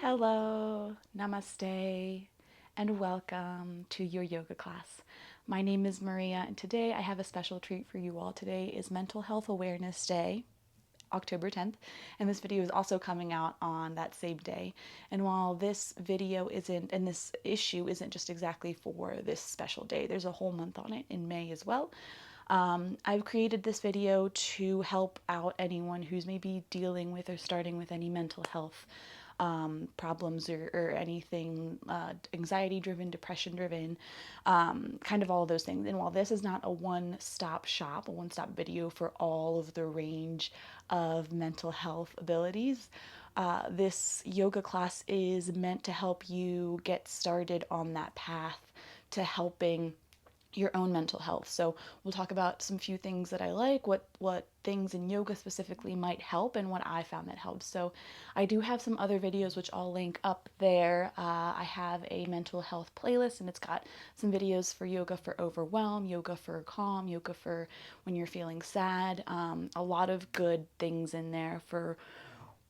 Hello, namaste, and welcome to your yoga class. My name is Maria, and today I have a special treat for you all. Today is Mental Health Awareness Day, October 10th, and this video is also coming out on that same day. And while this video isn't, and this issue isn't just exactly for this special day, there's a whole month on it in May as well. I've created this video to help out anyone who's maybe dealing with or starting with any mental health problems or anything anxiety driven, depression driven, kind of all of those things. And while this is not a one-stop shop, a one-stop video for all of the range of mental health abilities, this yoga class is meant to help you get started on that path to helping your own mental health. So we'll talk about some few things that I like, what things in yoga specifically might help, and what I found that helps. So I do have some other videos which I'll link up there. I have a mental health playlist, and it's got some videos for yoga for overwhelm, yoga for calm, yoga for when you're feeling sad. A lot of good things in there for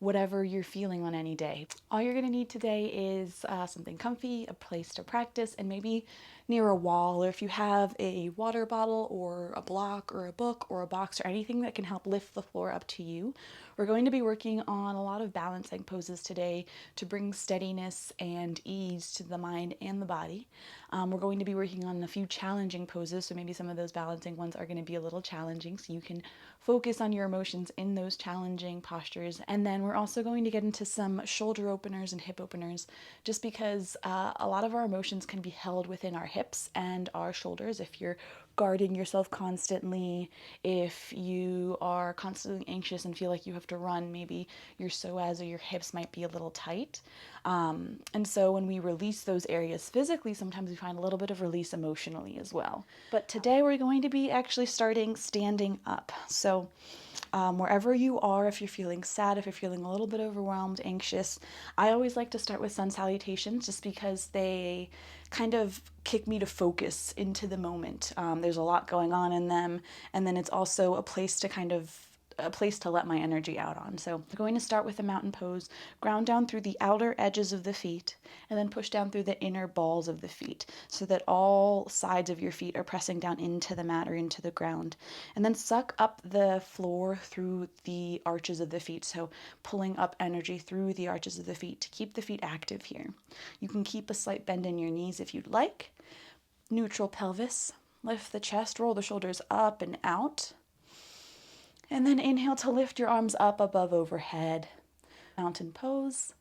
whatever you're feeling on any day. All you're going to need today is something comfy, a place to practice, and maybe near a wall, or if you have a water bottle or a block or a book or a box or anything that can help lift the floor up to you. We're going to be working on a lot of balancing poses today to bring steadiness and ease to the mind and the body. We're going to be working on a few challenging poses, so maybe some of those balancing ones are going to be a little challenging, so you can focus on your emotions in those challenging postures. And then we're also going to get into some shoulder openers and hip openers, just because a lot of our emotions can be held within our hips and our shoulders. If you're guarding yourself constantly, if you are constantly anxious and feel like you have to run, maybe your psoas or your hips might be a little tight. And so when we release those areas physically, sometimes we find a little bit of release emotionally as well. But today we're going to be actually starting standing up. So wherever you are, if you're feeling sad, if you're feeling a little bit overwhelmed, anxious, I always like to start with sun salutations just because they kind of kick me to focus into the moment. There's a lot going on in them, and then it's also a place to let my energy out on. So we're going to start with a mountain pose, ground down through the outer edges of the feet, and then push down through the inner balls of the feet so that all sides of your feet are pressing down into the mat or into the ground. And then suck up the floor through the arches of the feet, so pulling up energy through the arches of the feet to keep the feet active here. You can keep a slight bend in your knees if you'd like. Neutral pelvis, lift the chest, roll the shoulders up and out. And then inhale to lift your arms up above overhead. Mountain pose.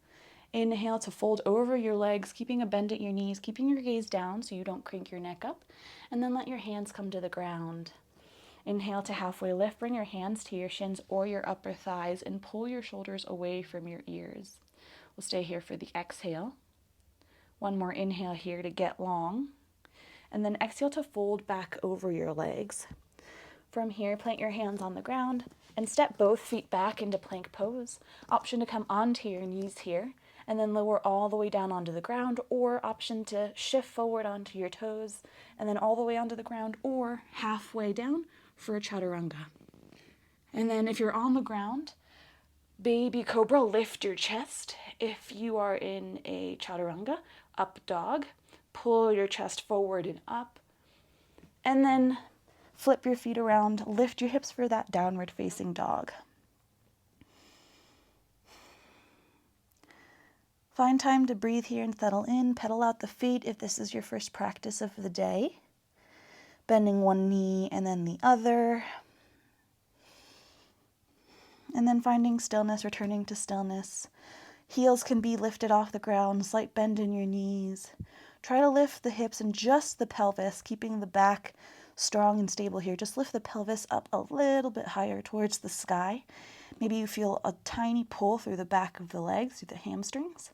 Inhale to fold over your legs, keeping a bend at your knees, keeping your gaze down so you don't crank your neck up. And then let your hands come to the ground. Inhale to halfway lift. Bring your hands to your shins or your upper thighs and pull your shoulders away from your ears. We'll stay here for the exhale. One more inhale here to get long. And then exhale to fold back over your legs. From here, plant your hands on the ground and step both feet back into plank pose. Option to come onto your knees here and then lower all the way down onto the ground, or option to shift forward onto your toes and then all the way onto the ground, or halfway down for a chaturanga. And then if you're on the ground, baby cobra, lift your chest. If you are in a chaturanga, up dog, pull your chest forward and up. And then flip your feet around, lift your hips for that downward facing dog. Find time to breathe here and settle in. Pedal out the feet if this is your first practice of the day. Bending one knee and then the other. And then finding stillness, returning to stillness. Heels can be lifted off the ground, slight bend in your knees. Try to lift the hips and just the pelvis, keeping the back strong and stable here. Just lift the pelvis up a little bit higher towards the sky. Maybe you feel a tiny pull through the back of the legs, through the hamstrings.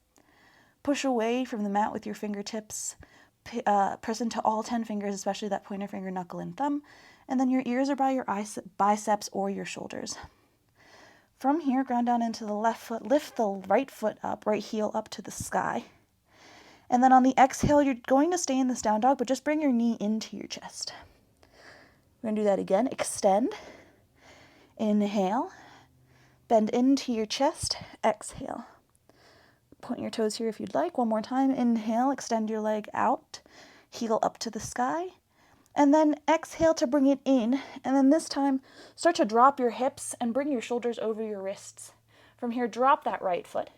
Push away from the mat with your fingertips. Press into all 10 fingers, especially that pointer finger, knuckle, and thumb. And then your ears are by your biceps or your shoulders. From here, ground down into the left foot. Lift the right foot up, right heel up to the sky. And then on the exhale, you're going to stay in this down dog, but just bring your knee into your chest. We're going to do that again. Extend. Inhale. Bend into your chest. Exhale. Point your toes here if you'd like. One more time. Inhale, extend your leg out, heel up to the sky. And then exhale to bring it in. And then this time, start to drop your hips and bring your shoulders over your wrists. From here, drop that right foot,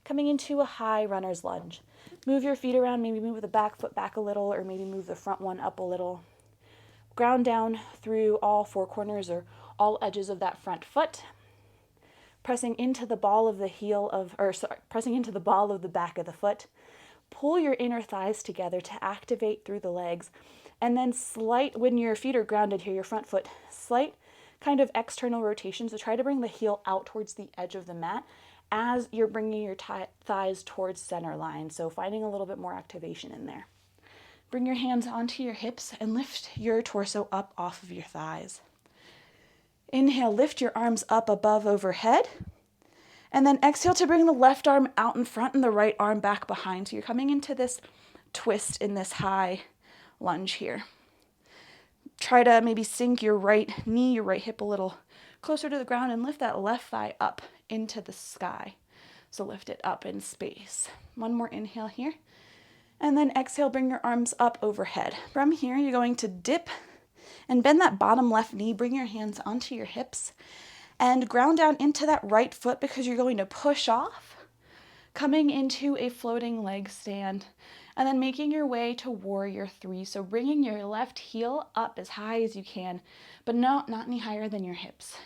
coming into a high runner's lunge. Move your feet around, maybe move the back foot back a little, or maybe move the front one up a little. Ground down through all four corners or all edges of that front foot. Pressing into the ball of the pressing into the ball of the back of the foot. Pull your inner thighs together to activate through the legs. And then when your feet are grounded here, your front foot, slight kind of external rotation. So try to bring the heel out towards the edge of the mat as you're bringing your thighs towards center line. So finding a little bit more activation in there. Bring your hands onto your hips and lift your torso up off of your thighs. Inhale, lift your arms up above overhead. And then exhale to bring the left arm out in front and the right arm back behind. So you're coming into this twist in this high lunge here. Try to maybe sink your right knee, your right hip a little closer to the ground and lift that left thigh up into the sky. So lift it up in space. One more inhale here. And then exhale, bring your arms up overhead. From here, you're going to dip and bend that bottom left knee. Bring your hands onto your hips and ground down into that right foot because you're going to push off, coming into a floating leg stand. And then making your way to warrior three. So bringing your left heel up as high as you can, but not any higher than your hips.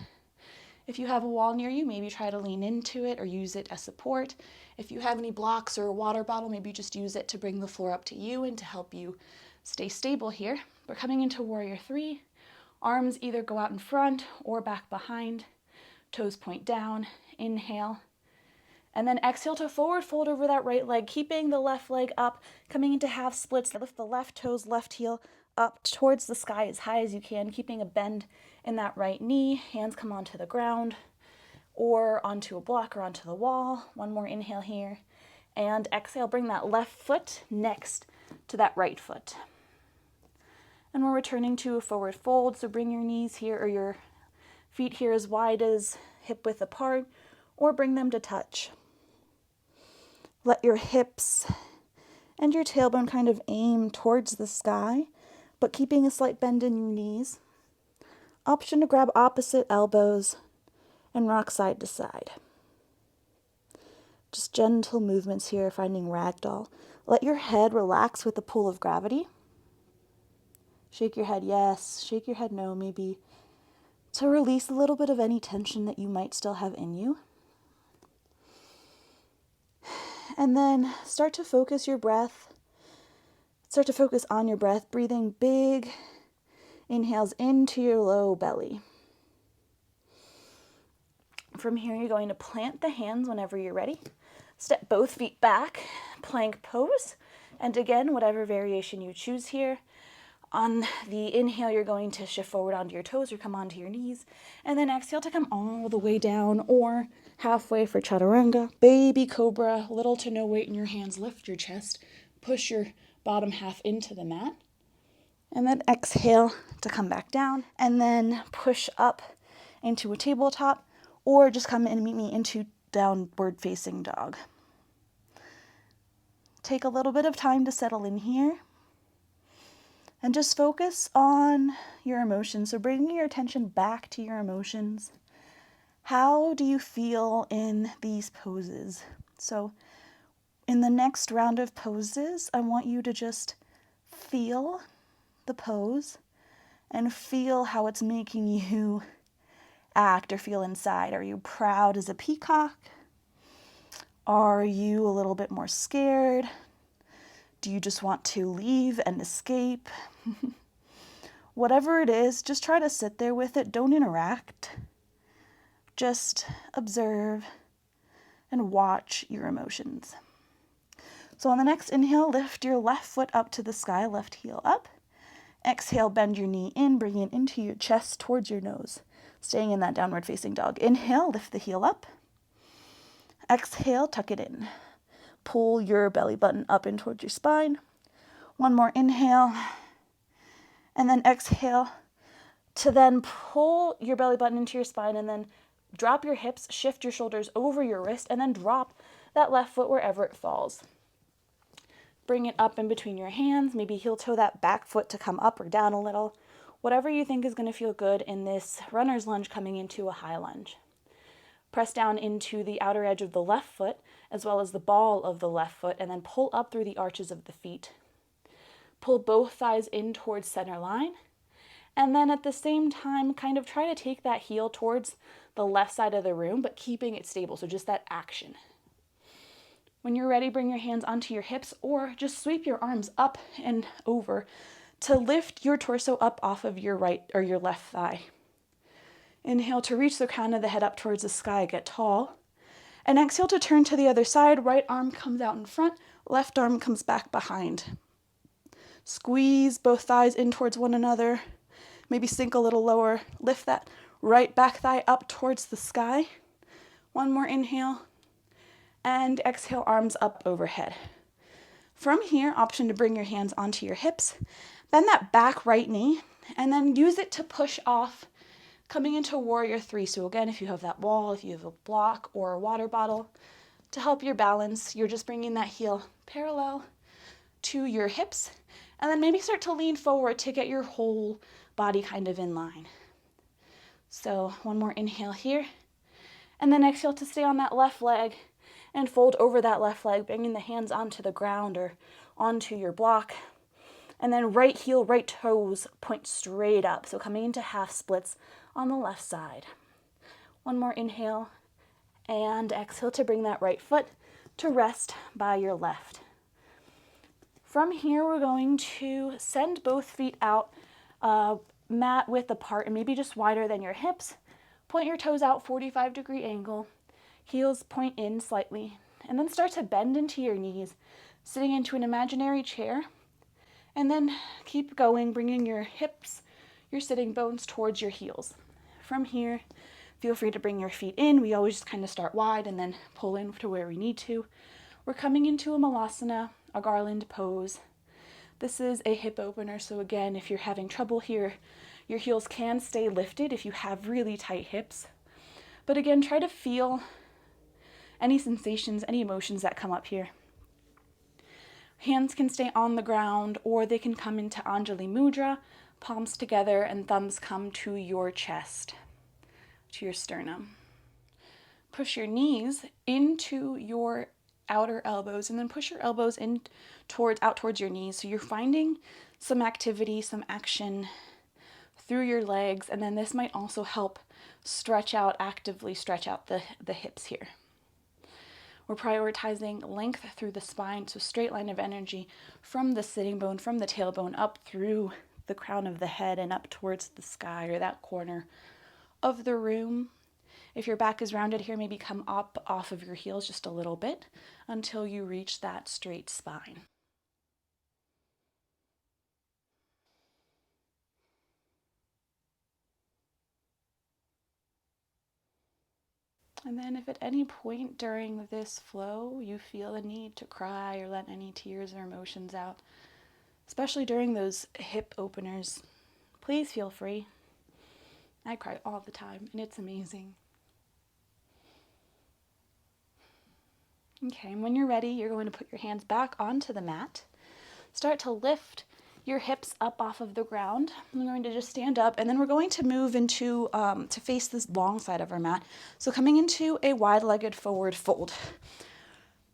If you have a wall near you, maybe try to lean into it or use it as support. If you have any blocks or a water bottle, maybe just use it to bring the floor up to you and to help you stay stable here. We're coming into warrior three. Arms either go out in front or back behind. Toes point down. Inhale. And then exhale to forward fold over that right leg, keeping the left leg up, coming into half splits. Lift the left toes, left heel up towards the sky as high as you can, keeping a bend in that right knee. Hands come onto the ground or onto a block or onto the wall. One more inhale here. And exhale, bring that left foot next to that right foot. And we're returning to a forward fold. So bring your knees here or your feet here as wide as hip width apart, or bring them to touch. Let your hips and your tailbone kind of aim towards the sky, but keeping a slight bend in your knees. Option to grab opposite elbows and rock side to side. Just gentle movements here, finding ragdoll. Let your head relax with the pull of gravity. Shake your head yes, shake your head no, maybe, to release a little bit of any tension that you might still have in you. And then start to focus your breath. Start to focus on your breath, breathing big inhales into your low belly. From here, you're going to plant the hands whenever you're ready. Step both feet back, plank pose. And again, whatever variation you choose here. On the inhale, you're going to shift forward onto your toes or come onto your knees. And then exhale to come all the way down or halfway for chaturanga. Baby cobra, little to no weight in your hands. Lift your chest. Push your bottom half into the mat. And then exhale to come back down. And then push up into a tabletop or just come in and meet me into downward facing dog. Take a little bit of time to settle in here. And just focus on your emotions. So bringing your attention back to your emotions. How do you feel in these poses? So in the next round of poses, I want you to just feel the pose and feel how it's making you act or feel inside. Are you proud as a peacock? Are you a little bit more scared? Do you just want to leave and escape? Whatever it is, just try to sit there with it. Don't interact. Just observe and watch your emotions. So on the next inhale, lift your left foot up to the sky, left heel up. Exhale, bend your knee in, bring it into your chest towards your nose, staying in that downward facing dog. Inhale, lift the heel up. Exhale, tuck it in. Pull your belly button up in towards your spine. One more inhale. And then exhale to then pull your belly button into your spine and then drop your hips, shift your shoulders over your wrist, and then drop that left foot wherever it falls. Bring it up in between your hands, maybe heel toe that back foot to come up or down a little. Whatever you think is going to feel good in this runner's lunge coming into a high lunge. Press down into the outer edge of the left foot as well as the ball of the left foot, and then pull up through the arches of the feet. Pull both thighs in towards center line, and then at the same time kind of try to take that heel towards the left side of the room, but keeping it stable, so just that action. When you're ready, bring your hands onto your hips or just sweep your arms up and over to lift your torso up off of your right or your left thigh. Inhale to reach the crown of the head up towards the sky, get tall. And exhale to turn to the other side. Right arm comes out in front, left arm comes back behind. Squeeze both thighs in towards one another. Maybe sink a little lower. Lift that right back thigh up towards the sky. One more inhale. And exhale, arms up overhead. From here, option to bring your hands onto your hips. Bend that back right knee, and then use it to push off, coming into warrior three. So again, if you have that wall, if you have a block or a water bottle, to help your balance, you're just bringing that heel parallel to your hips, and then maybe start to lean forward to get your whole body kind of in line. So one more inhale here, and then exhale to stay on that left leg and fold over that left leg, bringing the hands onto the ground or onto your block. And then right heel, right toes point straight up. So coming into half splits on the left side. One more inhale and exhale to bring that right foot to rest by your left. From here, we're going to send both feet out mat width apart and maybe just wider than your hips. Point your toes out 45-degree angle. Heels point in slightly, and then start to bend into your knees, sitting into an imaginary chair, and then keep going, bringing your hips, your sitting bones towards your heels. From here, feel free to bring your feet in. We always just kind of start wide and then pull in to where we need to. We're coming into a Malasana, a Garland pose. This is a hip opener, so again, if you're having trouble here, your heels can stay lifted if you have really tight hips. But again, try to feel any sensations, any emotions that come up here. Hands can stay on the ground, or they can come into Anjali Mudra, palms together and thumbs come to your chest, to your sternum. Push your knees into your outer elbows and then push your elbows in out towards your knees. So you're finding some activity, some action through your legs, and then this might also help actively stretch out the hips here. We're prioritizing length through the spine, so straight line of energy from the sitting bone, from the tailbone up through the crown of the head and up towards the sky or that corner of the room. If your back is rounded here, maybe come up off of your heels just a little bit until you reach that straight spine. And then if at any point during this flow you feel the need to cry or let any tears or emotions out, especially during those hip openers, please feel free. I cry all the time and it's amazing. Okay, and when you're ready, you're going to put your hands back onto the mat. Start to lift your hips up off of the ground. I'm going to just stand up, and then we're going to move into to face this long side of our mat. So coming into a wide-legged forward fold.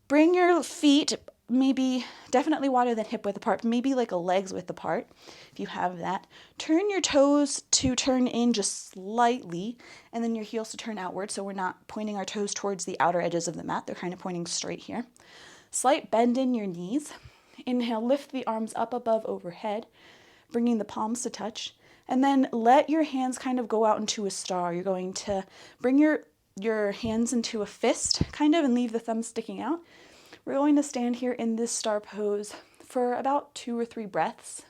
Bring your feet maybe definitely wider than hip width apart, maybe like a legs width apart if you have that. Turn your toes to turn in just slightly, and then your heels to turn outward, so we're not pointing our toes towards the outer edges of the mat. They're kind of pointing straight here. Slight bend in your knees. Inhale, lift the arms up above overhead, bringing the palms to touch, and then let your hands kind of go out into a star. You're going to bring your hands into a fist, kind of, and leave the thumbs sticking out. We're going to stand here in this star pose for about 2 or 3 breaths,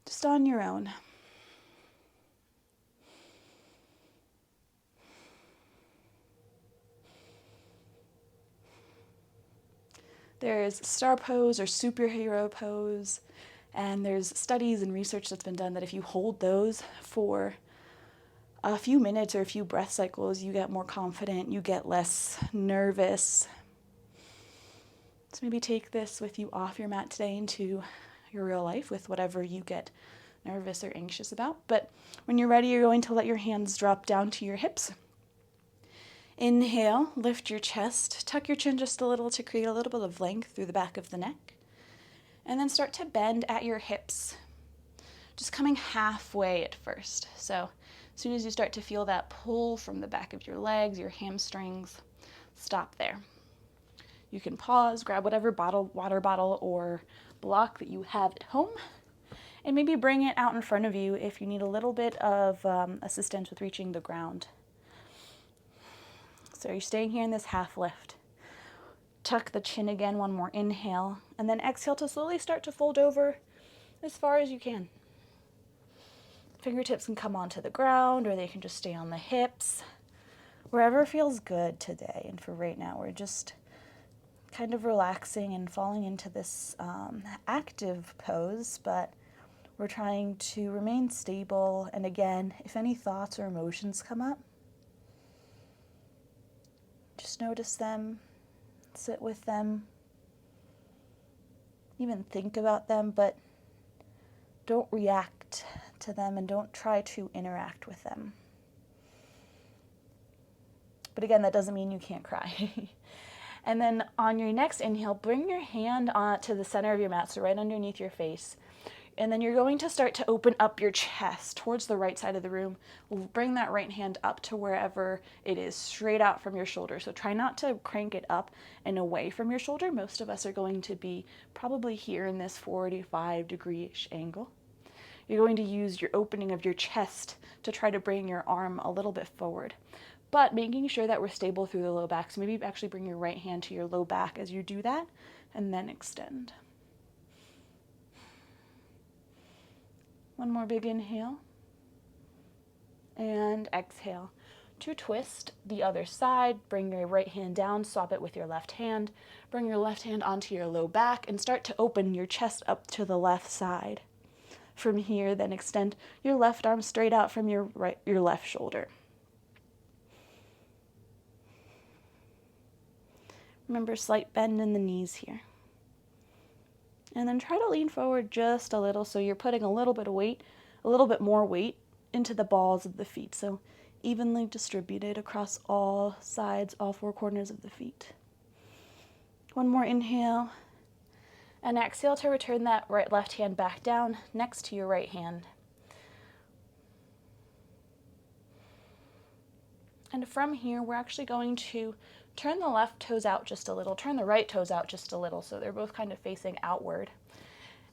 just on your own. There's star pose or superhero pose, and there's studies and research that's been done that if you hold those for a few minutes or a few breath cycles, you get more confident, you get less nervous. So maybe take this with you off your mat today into your real life with whatever you get nervous or anxious about. But when you're ready, you're going to let your hands drop down to your hips. Inhale, lift your chest, tuck your chin just a little to create a little bit of length through the back of the neck. And then start to bend at your hips, just coming halfway at first. So as soon as you start to feel that pull from the back of your legs, your hamstrings, stop there. You can pause, grab whatever water bottle or block that you have at home, and maybe bring it out in front of you if you need a little bit of assistance with reaching the ground. So you're staying here in this half lift. Tuck the chin again, one more inhale, and then exhale to slowly start to fold over as far as you can. Fingertips can come onto the ground, or they can just stay on the hips, wherever feels good today. And for right now, we're just kind of relaxing and falling into this active pose, but we're trying to remain stable. And again, if any thoughts or emotions come up, just notice them, sit with them, even think about them, but don't react to them and don't try to interact with them. But again, that doesn't mean you can't cry. And then on your next inhale, bring your hand to the center of your mat, so right underneath your face. And then you're going to start to open up your chest towards the right side of the room. Bring that right hand up to wherever it is, straight out from your shoulder. So try not to crank it up and away from your shoulder. Most of us are going to be probably here in this 45-degree-ish angle. You're going to use your opening of your chest to try to bring your arm a little bit forward, but making sure that we're stable through the low back. So maybe actually bring your right hand to your low back as you do that, and then extend. One more big inhale, and exhale. To twist the other side, bring your right hand down, swap it with your left hand, bring your left hand onto your low back, and start to open your chest up to the left side. From here, then extend your left arm straight out from your left shoulder. Remember, slight bend in the knees here. And then try to lean forward just a little, so you're putting a little bit of weight, a little bit more weight into the balls of the feet. So evenly distributed across all sides, all four corners of the feet. One more inhale. And exhale to return that left hand back down next to your right hand. And from here, we're actually going to turn the left toes out just a little, turn the right toes out just a little, so they're both kind of facing outward.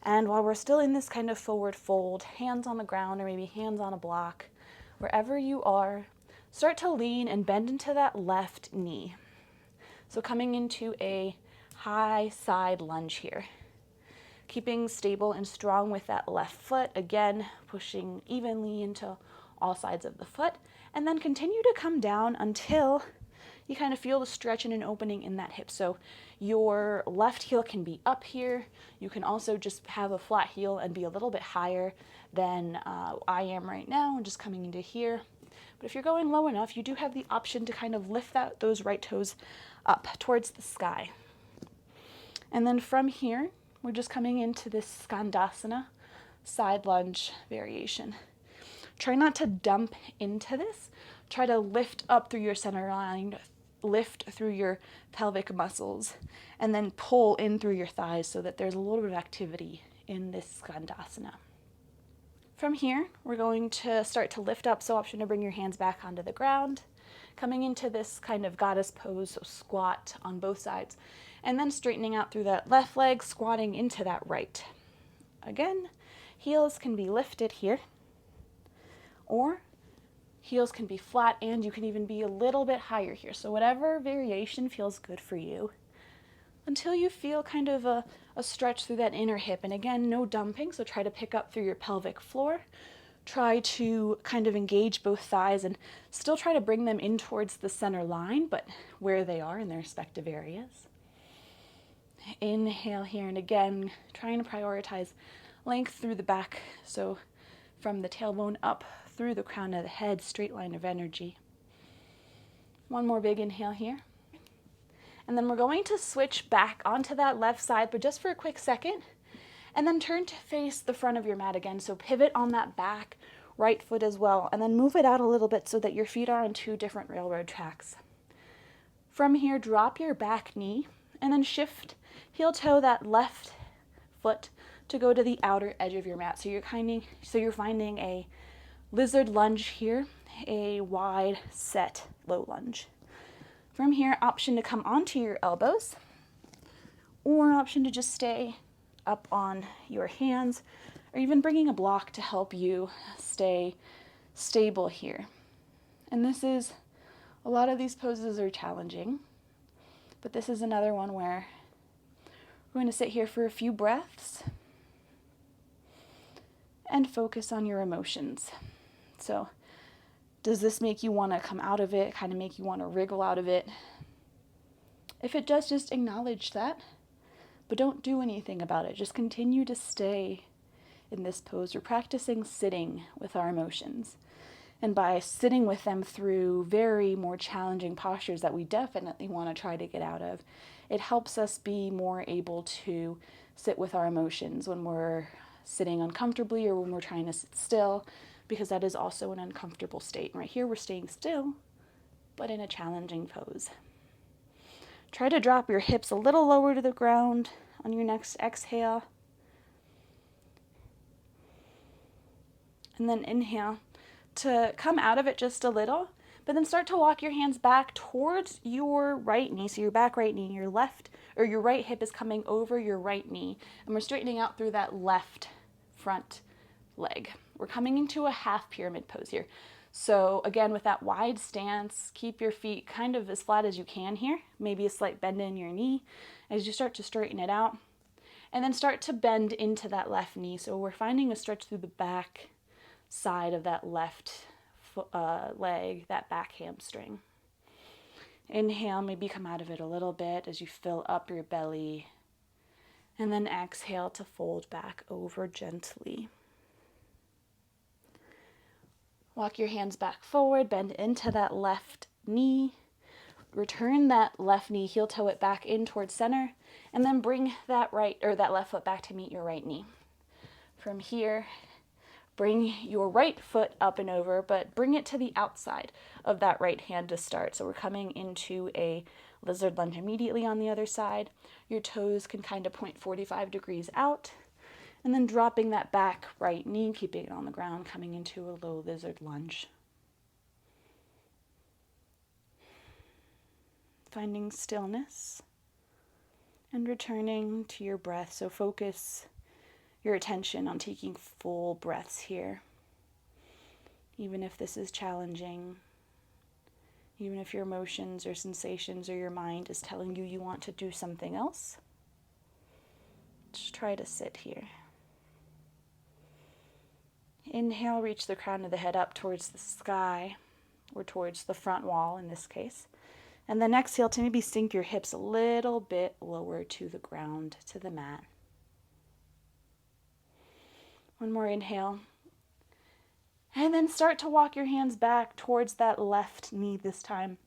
And while we're still in this kind of forward fold, hands on the ground or maybe hands on a block, wherever you are, start to lean and bend into that left knee. So coming into a high side lunge here. Keeping stable and strong with that left foot, again, pushing evenly into all sides of the foot, and then continue to come down until you kind of feel the stretch and an opening in that hip. So your left heel can be up here. You can also just have a flat heel and be a little bit higher than I am right now, and just coming into here. But if you're going low enough, you do have the option to kind of lift those right toes up towards the sky. And then from here, we're just coming into this Skandasana side lunge variation. Try not to dump into this. Try to lift up through your center line, lift through your pelvic muscles, and then pull in through your thighs so that there's a little bit of activity in this Skandasana. From here, we're going to start to lift up, so option to bring your hands back onto the ground, coming into this kind of goddess pose, so squat on both sides, and then straightening out through that left leg, squatting into that right. Again, heels can be lifted here, or heels can be flat, and you can even be a little bit higher here. So whatever variation feels good for you, until you feel kind of a stretch through that inner hip. And again, no dumping, so try to pick up through your pelvic floor. Try to kind of engage both thighs and still try to bring them in towards the center line, but where they are in their respective areas. Inhale here, and again, trying to prioritize length through the back, so from the tailbone up through the crown of the head, straight line of energy. One more big inhale here. And then we're going to switch back onto that left side, but just for a quick second. And then turn to face the front of your mat again. So pivot on that back right foot as well. And then move it out a little bit so that your feet are on two different railroad tracks. From here, drop your back knee and then shift heel toe that left foot to go to the outer edge of your mat. So you're finding a lizard lunge here, a wide set low lunge. From here, option to come onto your elbows, or option to just stay up on your hands, or even bringing a block to help you stay stable here. And a lot of these poses are challenging, but this is another one where we're going to sit here for a few breaths and focus on your emotions. So, does this make you want to come out of it, kind of make you want to wriggle out of it? If it does, just acknowledge that, but don't do anything about it. Just continue to stay in this pose. We're practicing sitting with our emotions. And by sitting with them through very more challenging postures that we definitely want to try to get out of, it helps us be more able to sit with our emotions when we're sitting uncomfortably or when we're trying to sit still, because that is also an uncomfortable state. And right here, we're staying still, but in a challenging pose. Try to drop your hips a little lower to the ground on your next exhale. And then inhale to come out of it just a little, but then start to walk your hands back towards your right knee. So your back right knee, your right hip is coming over your right knee, and we're straightening out through that left front leg. We're coming into a half pyramid pose here. So again, with that wide stance, keep your feet kind of as flat as you can here, maybe a slight bend in your knee as you start to straighten it out, and then start to bend into that left knee. So we're finding a stretch through the back side of that left leg, that back hamstring. Inhale, maybe come out of it a little bit as you fill up your belly, and then exhale to fold back over gently. Walk your hands back forward, bend into that left knee, return that left knee, heel toe it back in towards center, and then bring that left foot back to meet your right knee. From here, bring your right foot up and over, but bring it to the outside of that right hand to start. So we're coming into a lizard lunge immediately on the other side. Your toes can kind of point 45 degrees out, and then dropping that back right knee, keeping it on the ground, coming into a low lizard lunge. Finding stillness and returning to your breath. So focus your attention on taking full breaths here. Even if this is challenging, even if your emotions or sensations or your mind is telling you want to do something else, just try to sit here. Inhale, reach the crown of the head up towards the sky, or towards the front wall in this case. And then exhale to maybe sink your hips a little bit lower to the ground, to the mat. One more inhale. And then start to walk your hands back towards that left knee this time,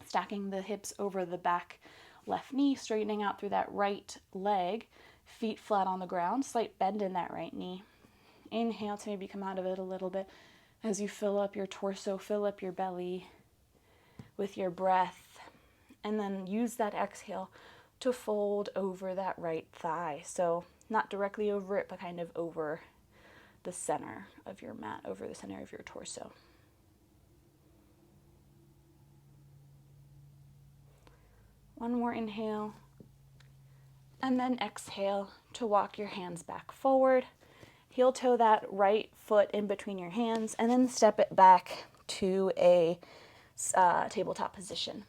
stacking the hips over the back left knee, straightening out through that right leg, feet flat on the ground, slight bend in that right knee. Inhale to maybe come out of it a little bit as you fill up your torso, fill up your belly with your breath, and then use that exhale to fold over that right thigh. So not directly over it, but kind of over the center of your mat, over the center of your torso. One more inhale, and then exhale to walk your hands back forward. Heel toe that right foot in between your hands, and then step it back to a tabletop position.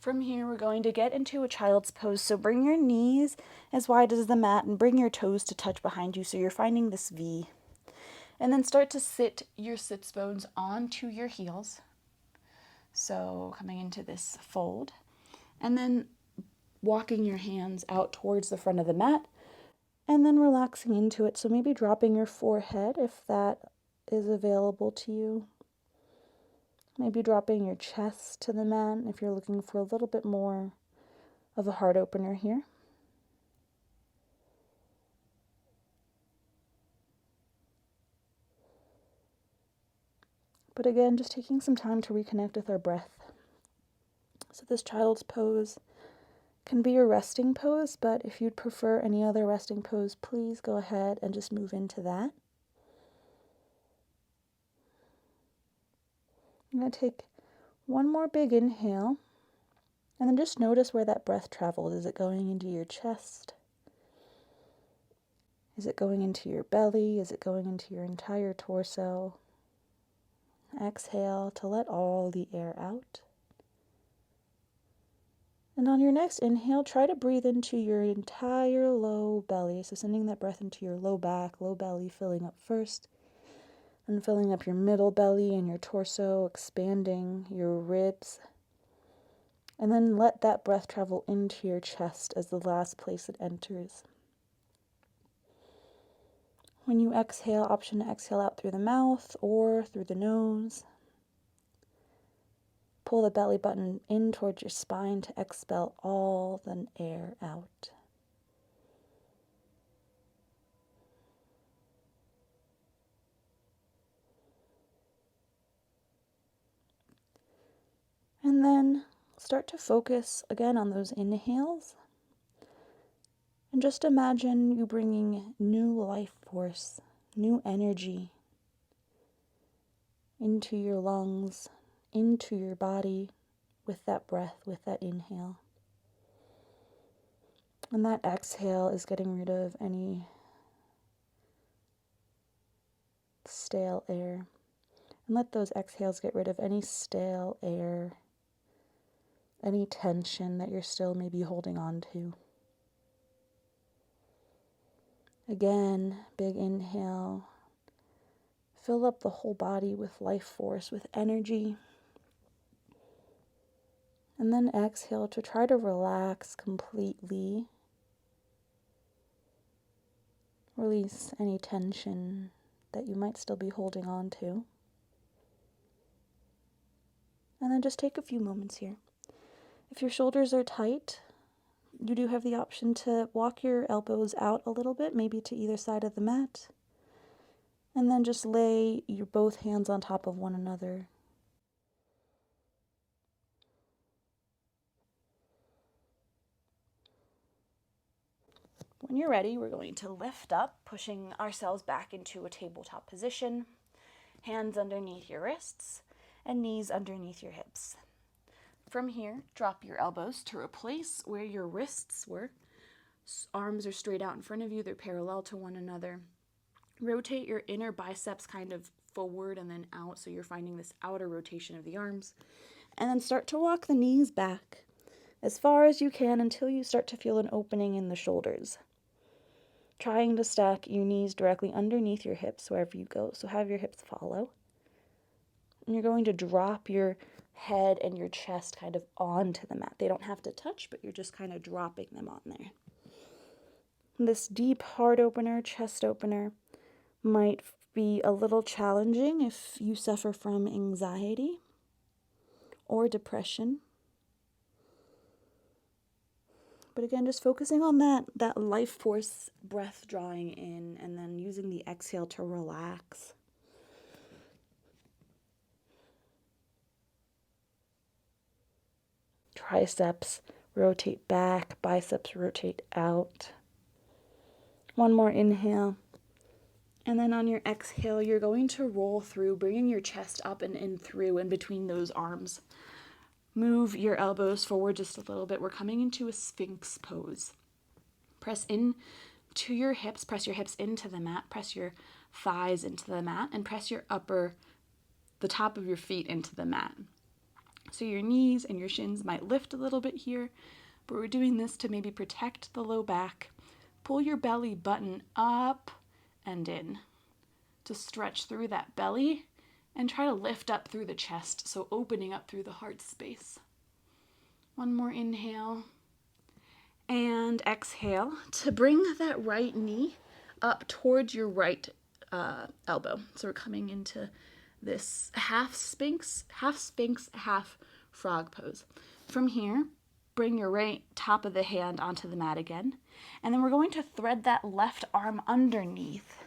From here, we're going to get into a child's pose. So bring your knees as wide as the mat and bring your toes to touch behind you. So you're finding this V. And then start to sit your sits bones onto your heels. So coming into this fold. And then walking your hands out towards the front of the mat. And then relaxing into it. So maybe dropping your forehead if that is available to you. Maybe dropping your chest to the mat if you're looking for a little bit more of a heart opener here. But again, just taking some time to reconnect with our breath. So this child's pose can be a resting pose, but if you'd prefer any other resting pose, please go ahead and just move into that. I'm going to take one more big inhale, and then just notice where that breath traveled. Is it going into your chest? Is it going into your belly? Is it going into your entire torso? Exhale to let all the air out. And on your next inhale, try to breathe into your entire low belly. So sending that breath into your low back, low belly, filling up first. And filling up your middle belly and your torso, expanding your ribs. And then let that breath travel into your chest as the last place it enters. When you exhale, option to exhale out through the mouth or through the nose. Pull the belly button in towards your spine to expel all the air out. And then start to focus again on those inhales. And just imagine you bringing new life force, new energy into your lungs, into your body with that breath, with that inhale. And that exhale is getting rid of any stale air. And let those exhales get rid of any stale air, any tension that you're still maybe holding on to. Again, big inhale. Fill up the whole body with life force, with energy. And then exhale to try to relax completely. Release any tension that you might still be holding on to. And then just take a few moments here. If your shoulders are tight, you do have the option to walk your elbows out a little bit, maybe to either side of the mat. And then just lay your both hands on top of one another. When you're ready, we're going to lift up, pushing ourselves back into a tabletop position. Hands underneath your wrists and knees underneath your hips. From here, drop your elbows to replace where your wrists were. Arms are straight out in front of you, they're parallel to one another. Rotate your inner biceps kind of forward and then out, so you're finding this outer rotation of the arms. And then start to walk the knees back as far as you can until you start to feel an opening in the shoulders. Trying to stack your knees directly underneath your hips wherever you go, so have your hips follow. And you're going to drop your head and your chest kind of onto the mat. They don't have to touch, but you're just kind of dropping them on there. This deep heart opener, chest opener, might be a little challenging if you suffer from anxiety or depression. But again, just focusing on that life force breath drawing in and then using the exhale to relax. Triceps rotate back, biceps rotate out. One more inhale. And then on your exhale, you're going to roll through, bringing your chest up and in through in between those arms. Move your elbows forward just a little bit. We're coming into a Sphinx Pose. Press in to your hips, press your hips into the mat, press your thighs into the mat, and press the top of your feet into the mat. So your knees and your shins might lift a little bit here, but we're doing this to maybe protect the low back. Pull your belly button up and in to stretch through that belly and try to lift up through the chest, so opening up through the heart space. One more inhale and exhale to bring that right knee up towards your right elbow. So we're coming into this half Sphinx, half frog pose. From here, bring your right top of the hand onto the mat again. And then we're going to thread that left arm underneath.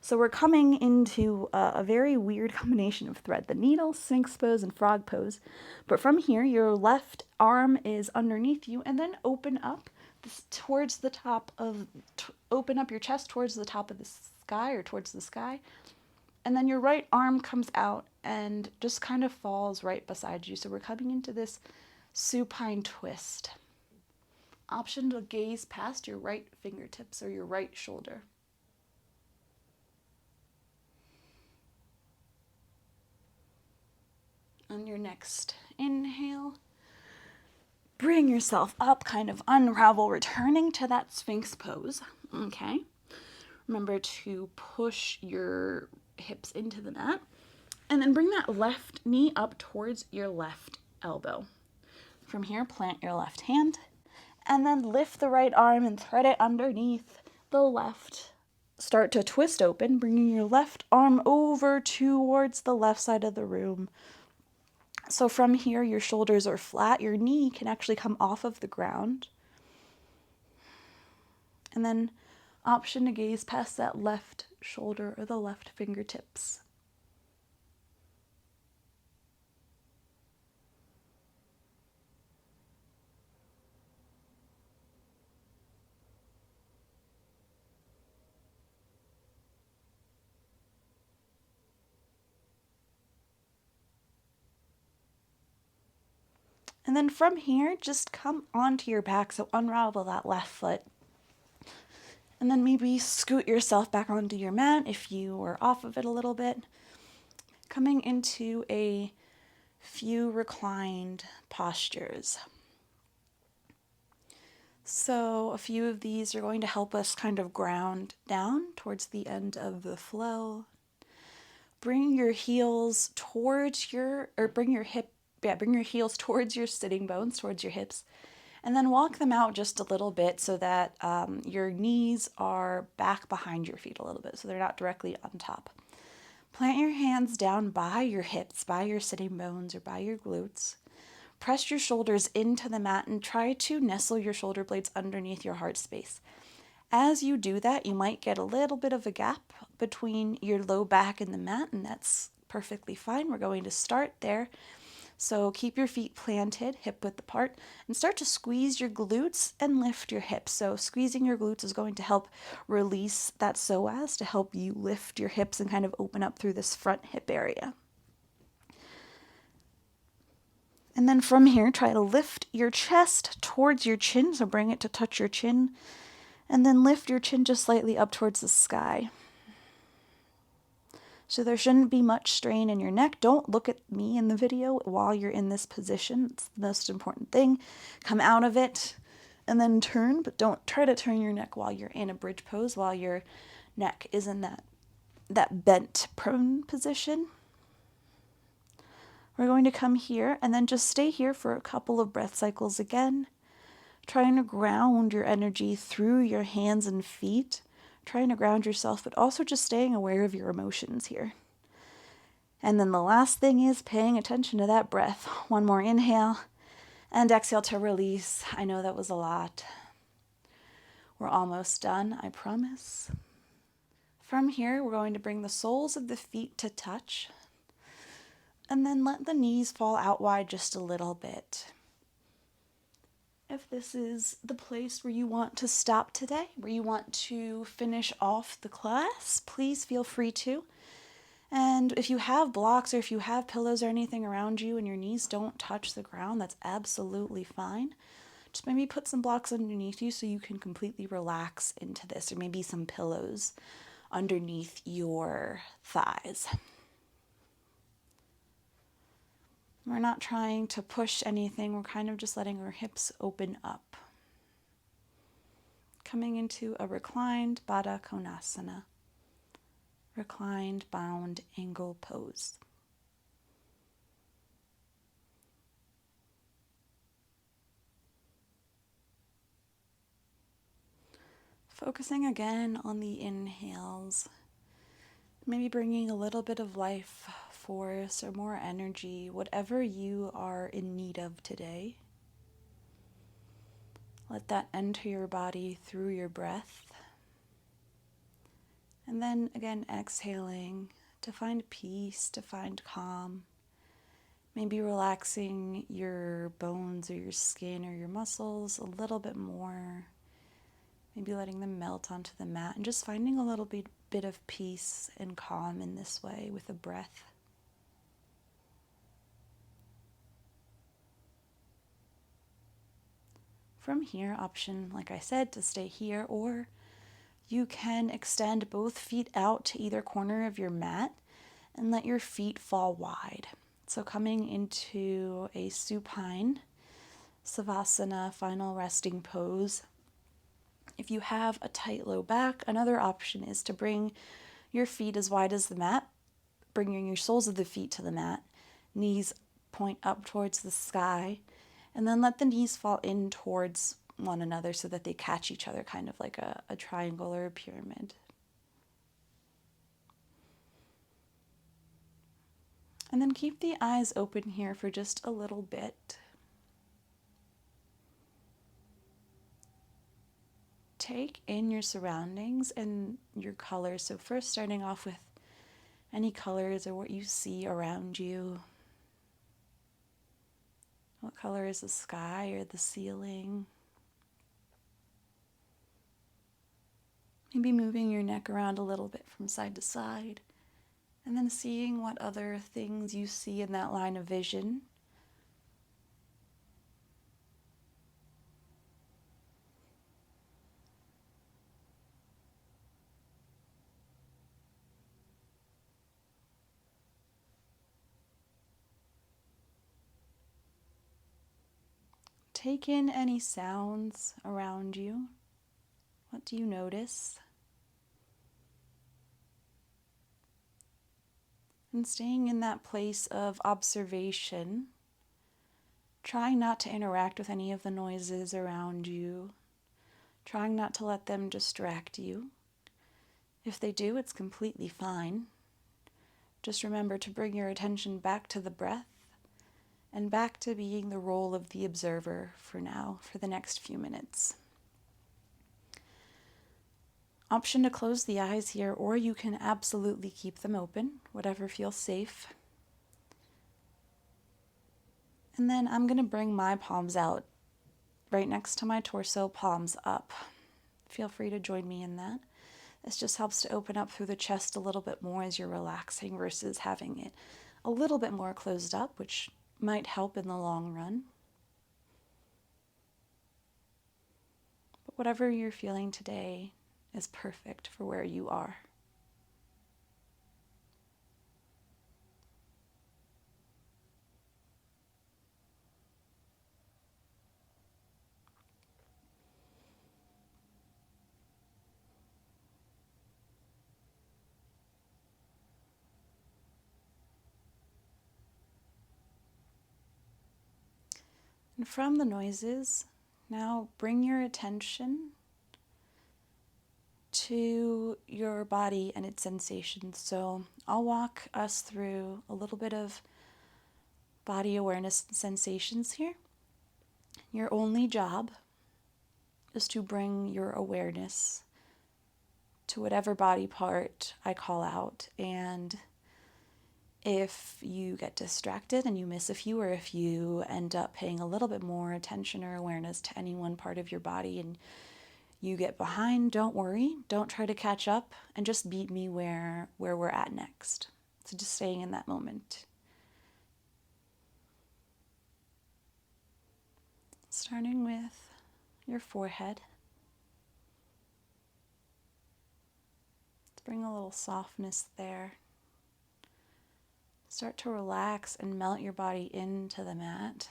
So we're coming into a very weird combination of thread, the needle, Sphinx pose, and frog pose. But from here, your left arm is underneath you, and then open up towards the top of, open up your chest towards the top of the sky, or towards the sky. And then your right arm comes out and just kind of falls right beside you. So we're coming into this supine twist. Option to gaze past your right fingertips or your right shoulder. On your next inhale, bring yourself up, kind of unravel, returning to that Sphinx pose. Okay. Remember to push your hips into the mat. And then bring that left knee up towards your left elbow. From here, plant your left hand. And then lift the right arm and thread it underneath the left. Start to twist open, bringing your left arm over towards the left side of the room. So from here, your shoulders are flat. Your knee can actually come off of the ground. And then option to gaze past that left shoulder or the left fingertips. And then from here, just come onto your back, so unravel that left foot. And then maybe scoot yourself back onto your mat if you were off of it a little bit. Coming into a few reclined postures. So a few of these are going to help us kind of ground down towards the end of the flow. Bring your heels towards your, or bring your heels towards your sitting bones, towards your hips, and then walk them out just a little bit so that your knees are back behind your feet a little bit, so they're not directly on top. Plant your hands down by your hips, by your sitting bones, or by your glutes. Press your shoulders into the mat and try to nestle your shoulder blades underneath your heart space. As you do that, you might get a little bit of a gap between your low back and the mat, and that's perfectly fine. We're going to start there. So keep your feet planted, hip width apart, and start to squeeze your glutes and lift your hips. So squeezing your glutes is going to help release that psoas to help you lift your hips and kind of open up through this front hip area. And then from here, try to lift your chest towards your chin, so bring it to touch your chin, and then lift your chin just slightly up towards the sky. So there shouldn't be much strain in your neck. Don't look at me in the video while you're in this position. It's the most important thing. Come out of it and then turn, but don't try to turn your neck while you're in a bridge pose, while your neck is in that bent prone position. We're going to come here and then just stay here for a couple of breath cycles again, trying to ground your energy through your hands and feet, trying to ground yourself, but also just staying aware of your emotions here. And then the last thing is paying attention to that breath. One more inhale and exhale to release. I know that was a lot. We're almost done, I promise. From here, we're going to bring the soles of the feet to touch, and then let the knees fall out wide just a little bit. If this is the place where you want to stop today, where you want to finish off the class, please feel free to. And if you have blocks or if you have pillows or anything around you and your knees don't touch the ground, that's absolutely fine. Just maybe put some blocks underneath you so you can completely relax into this, or maybe some pillows underneath your thighs. We're not trying to push anything. We're kind of just letting our hips open up. Coming into a reclined Baddha Konasana, reclined bound angle pose. Focusing again on the inhales. Maybe bringing a little bit of life force or more energy, whatever you are in need of today. Let that enter your body through your breath. And then again, exhaling to find peace, to find calm. Maybe relaxing your bones or your skin or your muscles a little bit more. Maybe letting them melt onto the mat and just finding a little bit of peace and calm in this way with a breath. From here, option, like I said, to stay here, or you can extend both feet out to either corner of your mat and let your feet fall wide. So coming into a supine savasana, final resting pose. If you have a tight low back, another option is to bring your feet as wide as the mat, bringing your soles of the feet to the mat, knees point up towards the sky, and then let the knees fall in towards one another so that they catch each other, kind of like a triangle or a pyramid. And then keep the eyes open here for just a little bit. Take in your surroundings and your colors. So first starting off with any colors or what you see around you. What color is the sky or the ceiling? Maybe moving your neck around a little bit from side to side. And then seeing what other things you see in that line of vision. Take in any sounds around you. What do you notice? And staying in that place of observation, trying not to interact with any of the noises around you, trying not to let them distract you. If they do, it's completely fine. Just remember to bring your attention back to the breath and back to being the role of the observer for now, for the next few minutes. Option to close the eyes here, or you can absolutely keep them open, whatever feels safe. And then I'm going to bring my palms out right next to my torso, palms up. Feel free to join me in that. This just helps to open up through the chest a little bit more as you're relaxing versus having it a little bit more closed up, which might help in the long run. But whatever you're feeling today is perfect for where you are. And from the noises, now bring your attention to your body and its sensations. So I'll walk us through a little bit of body awareness and sensations here. Your only job is to bring your awareness to whatever body part I call out. And if you get distracted and you miss a few, or if you end up paying a little bit more attention or awareness to any one part of your body and you get behind, don't worry. Don't try to catch up, and just meet me where we're at next. So just staying in that moment. Starting with your forehead. Let's bring a little softness there. Start to relax and melt your body into the mat.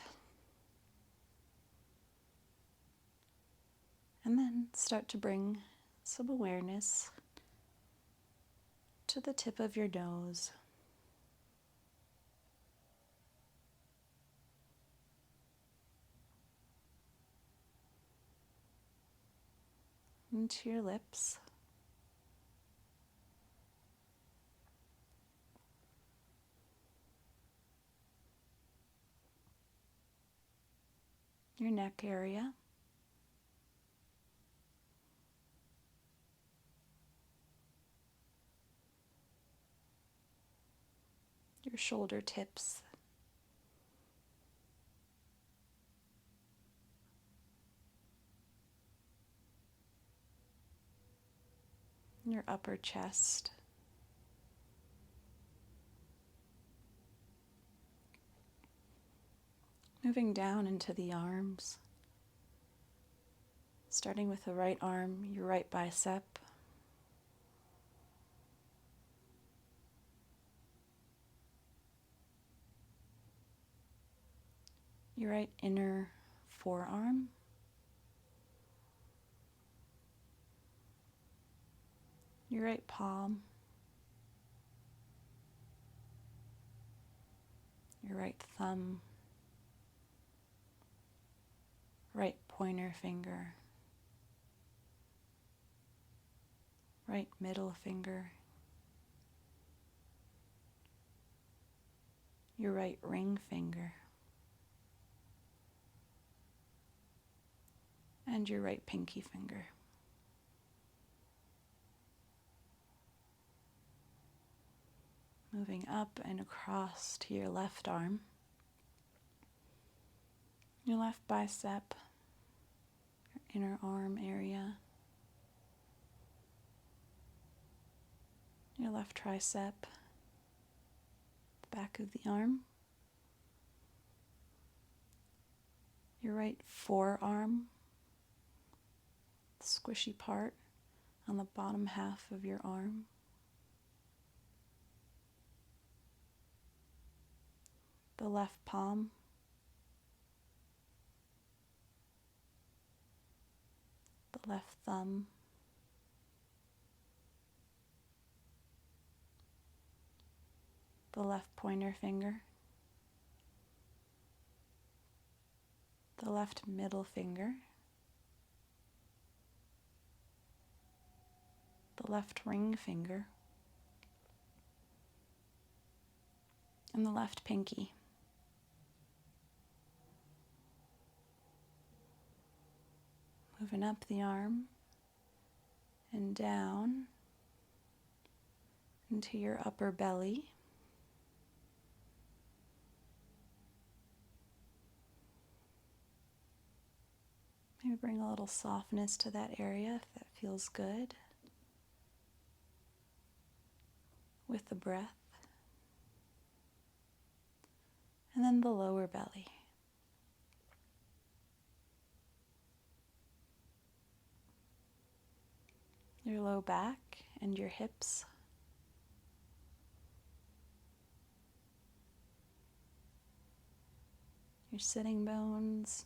And then start to bring some awareness to the tip of your nose. Into your lips. your neck area, your shoulder tips, your upper chest, moving down into the arms, starting with the right arm, your right bicep, your right inner forearm, your right palm, your right thumb, right pointer finger, right middle finger, your right ring finger, and your right pinky finger. Moving up and across to your left arm, your left bicep, your inner arm area, your left tricep, the back of the arm, your right forearm, the squishy part on the bottom half of your arm, the left palm, the left thumb, the left pointer finger, the left middle finger, the left ring finger, and the left pinky. Moving up the arm and down into your upper belly. Maybe bring a little softness to that area if that feels good. With the breath. And then the lower belly. Your low back and your hips. Your sitting bones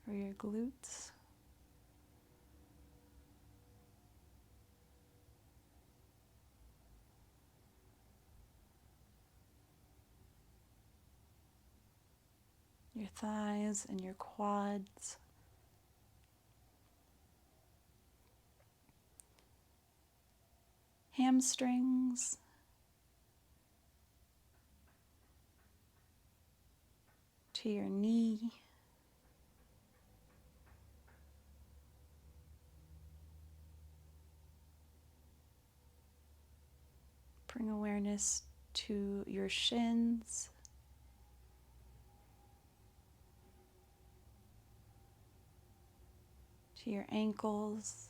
or your glutes. Your thighs and your quads. Hamstrings. To your knee. Bring awareness to your shins. To your ankles.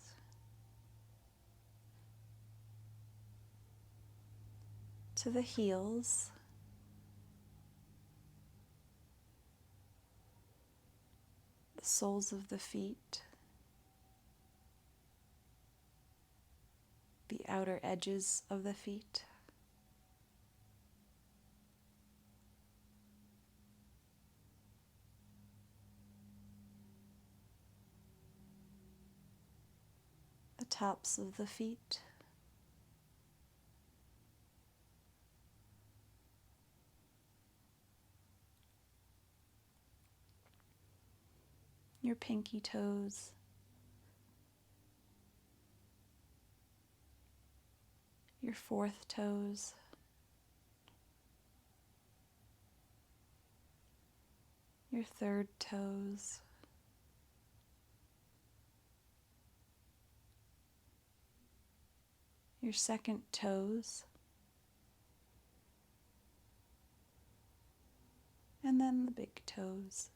To the heels. The soles of the feet. The outer edges of the feet. The tops of the feet. Your pinky toes. Your fourth toes. your third toes, your second toes, and then the big toes.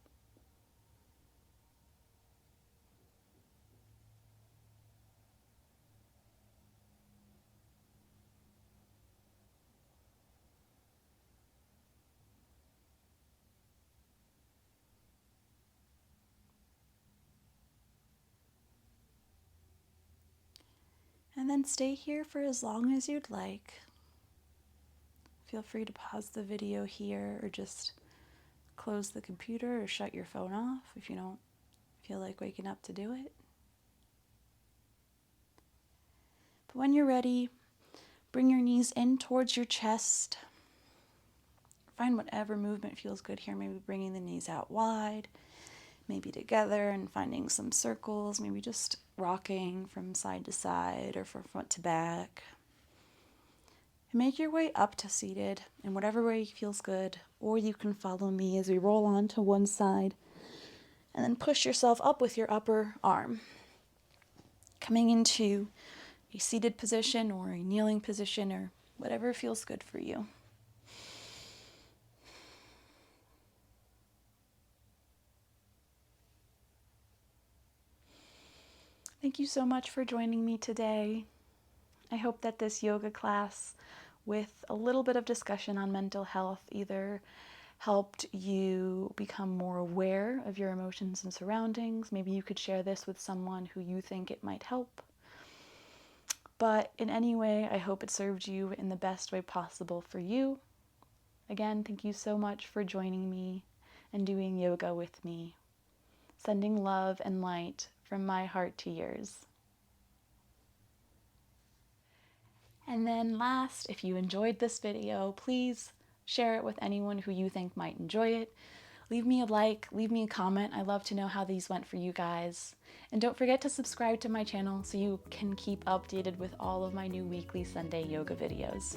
And then stay here for as long as you'd like. Feel free to pause the video here or just close the computer or shut your phone off if you don't feel like waking up to do it. But when you're ready, bring your knees in towards your chest. Find whatever movement feels good here. Maybe bringing the knees out wide, maybe together and finding some circles, maybe just rocking from side to side or from front to back. And make your way up to seated in whatever way feels good, or you can follow me as we roll on to one side and then push yourself up with your upper arm, coming into a seated position or a kneeling position or whatever feels good for you. Thank you so much for joining me today. I hope that this yoga class with a little bit of discussion on mental health either helped you become more aware of your emotions and surroundings. Maybe you could share this with someone who you think it might help. But in any way, I hope it served you in the best way possible for you. Again, thank you so much for joining me and doing yoga with me. Sending love and light from my heart to yours. And then last, if you enjoyed this video, please share it with anyone who you think might enjoy it. Leave me a like, leave me a comment. I love to know how these went for you guys. And don't forget to subscribe to my channel so you can keep updated with all of my new weekly Sunday yoga videos.